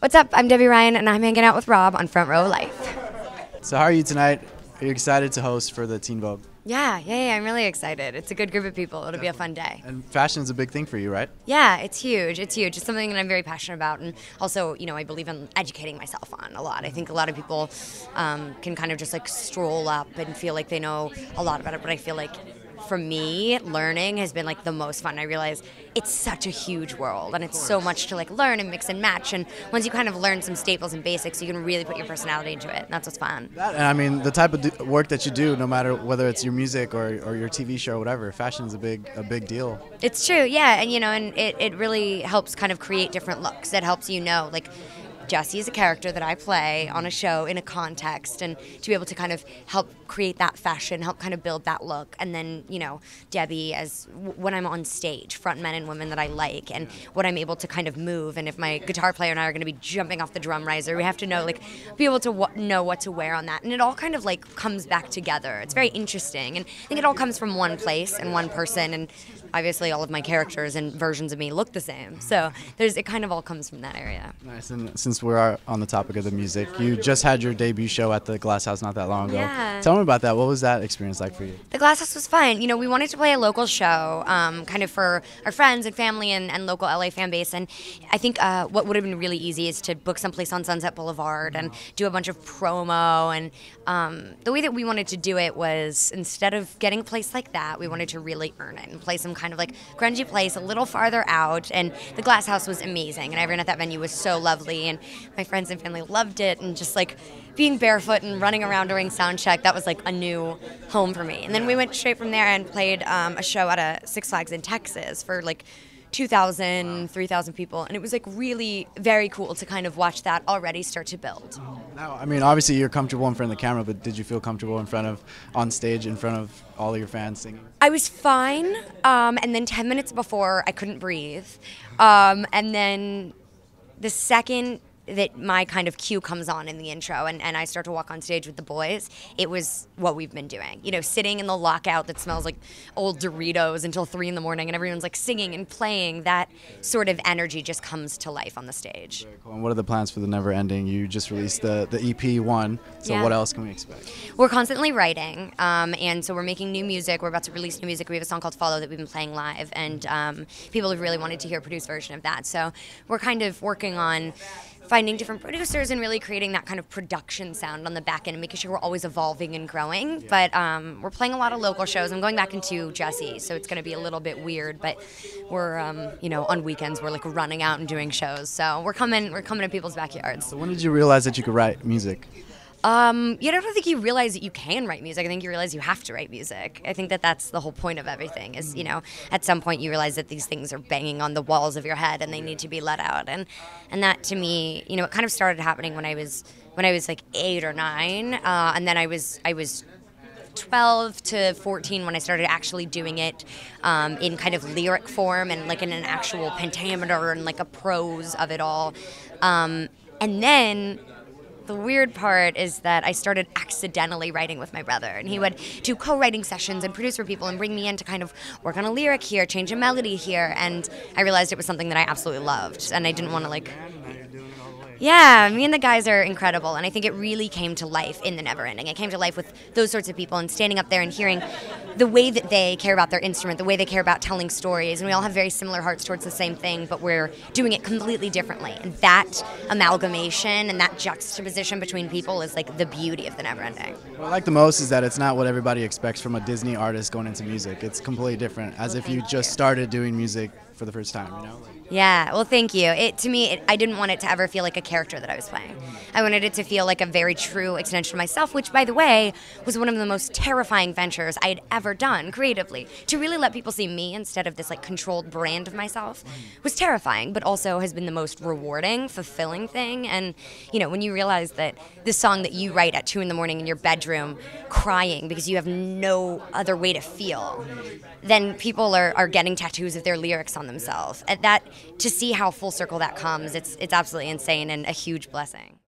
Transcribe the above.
What's up? I'm Debby Ryan, and I'm hanging out with Rob on Front Row Life. So how are you tonight? Are you excited to host for the Teen Vogue? Yeah, I'm really excited. It's a good group of people. It'll be a fun day. And fashion is a big thing for you, right? Yeah, it's huge. It's huge. It's something that I'm very passionate about, and also, I believe in educating myself on a lot. I think a lot of people can kind of just like stroll up and feel like they know a lot about it, but I feel like for me, learning has been like the most fun. I realize it's such a huge world, and it's so much to like learn and mix and match. And once you kind of learn some staples and basics, you can really put your personality into it. And that's what's fun. And I mean, the type of work that you do, no matter whether it's your music or your TV show or whatever, fashion is a big deal. It's true, yeah, and it really helps kind of create different looks. It helps like Jessie is a character that I play on a show in a context, and to be able to kind of help create that fashion, help kind of build that look, and then, Debby as when I'm on stage, front men and women that I like, and what I'm able to kind of move, and if my guitar player and I are going to be jumping off the drum riser, we have to know, be able to know what to wear on that, and it all kind of comes back together. It's very interesting, and I think it all comes from one place and one person, and obviously all of my characters and versions of me look the same, so it kind of all comes from that area. Nice. And since we're on the topic of the music, you just had your debut show at the Glass House not that long ago. Yeah. Tell me about that. What was that experience like for you? The Glass House was fun. We wanted to play a local show, kind of for our friends and family and local LA fan base. And I think what would have been really easy is to book someplace on Sunset Boulevard and do a bunch of promo. And the way that we wanted to do it was, instead of getting a place like that, we wanted to really earn it and play some kind of grungy place a little farther out. And the Glass House was amazing, and everyone at that venue was so lovely. And my friends and family loved it, and just being barefoot and running around during sound check, that was a new home for me. And then we went straight from there and played a show at a Six Flags in Texas for 2,000, 3,000 people, and it was really very cool to kind of watch that already start to build. Now, I mean, obviously you're comfortable in front of the camera, but did you feel comfortable on stage in front of all of your fans singing? I was fine, and then 10 minutes before I couldn't breathe, and then the second that my kind of cue comes on in the intro and I start to walk on stage with the boys, it was what we've been doing. Sitting in the lockout that smells like old Doritos until 3 in the morning, and everyone's singing and playing, that sort of energy just comes to life on the stage. Very cool. And what are the plans for the Never Ending? You just released the EP 1, so yeah. What else can we expect? We're constantly writing, and so we're making new music. We're about to release new music. We have a song called Follow that we've been playing live, and people have really wanted to hear a produced version of that. So we're kind of working on finding different producers and really creating that kind of production sound on the back end and making sure we're always evolving and growing. But we're playing a lot of local shows. I'm going back into Jessie, so it's going to be a little bit weird, but we're, on weekends we're running out and doing shows. So we're coming to people's backyards. So when did you realize that you could write music? I don't think you realize that you can write music. I think you realize you have to write music. I think that that's the whole point of everything is, at some point you realize that these things are banging on the walls of your head and they need to be let out. And that to me, it kind of started happening when I was 8 or 9. And then I was 12 to 14 when I started actually doing it in kind of lyric form and in an actual pentameter and a prose of it all. And then the weird part is that I started accidentally writing with my brother, and he would do co-writing sessions and produce for people and bring me in to kind of work on a lyric here, change a melody here, and I realized it was something that I absolutely loved, and I didn't want to Yeah, me and the guys are incredible, and I think it really came to life in the Never Ending. It came to life with those sorts of people and standing up there and hearing the way that they care about their instrument, the way they care about telling stories, and we all have very similar hearts towards the same thing, but we're doing it completely differently. And that amalgamation and that juxtaposition between people is the beauty of the Never Ending. What I like the most is that it's not what everybody expects from a Disney artist going into music. It's completely different, as if you just started doing music for the first time, Yeah, well, thank you. To me, I didn't want it to ever feel like a character that I was playing. I wanted it to feel like a very true extension of myself, which, by the way, was one of the most terrifying ventures I had ever done creatively. To really let people see me instead of this controlled brand of myself was terrifying, but also has been the most rewarding, fulfilling thing. And, when you realize that this song that you write at 2 in the morning in your bedroom, crying because you have no other way to feel, then people are getting tattoos of their lyrics on themselves. To see how full circle that comes, it's absolutely insane and a huge blessing.